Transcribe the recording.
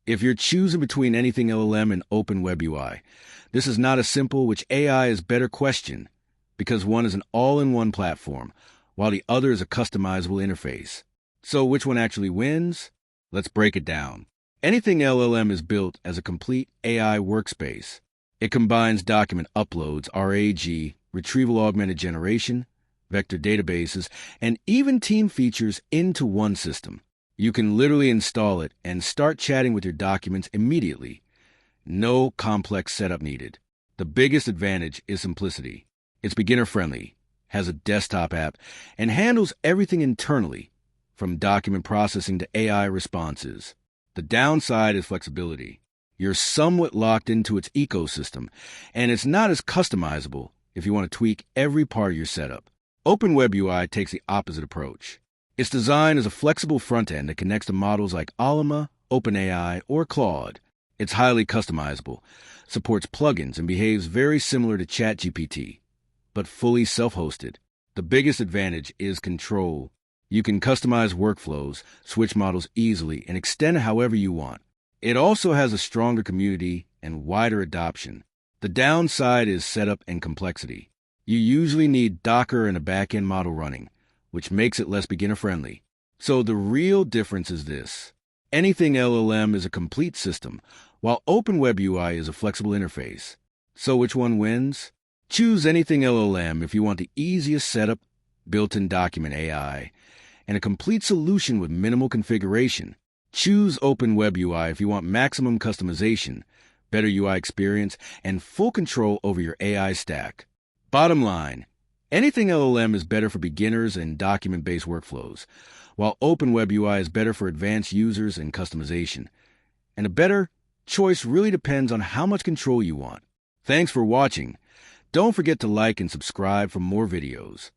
If you're choosing between AnythingLLM and Open WebUI, this is not a simple which AI is better question, because one is an all-in-one platform, while the other is a customizable interface. So which one actually wins? Let's break it down. AnythingLLM is built as a complete AI workspace. It combines document uploads, RAG, retrieval augmented generation, vector databases, and even team features into one system. You can literally install it and start chatting with your documents immediately. No complex setup needed. The biggest advantage is simplicity. It's beginner-friendly, has a desktop app, and handles everything internally, from document processing to AI responses. The downside is flexibility. You're somewhat locked into its ecosystem, and it's not as customizable if you want to tweak every part of your setup. Open WebUI takes the opposite approach. It's designed as a flexible front end that connects to models like Llama, OpenAI, or Claude. It's highly customizable, supports plugins, and behaves very similar to ChatGPT, but fully self-hosted. The biggest advantage is control. You can customize workflows, switch models easily, and extend however you want. It also has a stronger community and wider adoption. The downside is setup and complexity. You usually need Docker and a backend model running, which makes it less beginner-friendly. So the real difference is this. AnythingLLM is a complete system, while Open WebUI is a flexible interface. So which one wins? Choose AnythingLLM if you want the easiest setup, built-in document AI, and a complete solution with minimal configuration. Choose Open WebUI if you want maximum customization, better UI experience, and full control over your AI stack. Bottom line, AnythingLLM is better for beginners and document-based workflows, while Open WebUI is better for advanced users and customization. And a better choice really depends on how much control you want. Thanks for watching. Don't forget to like and subscribe for more videos.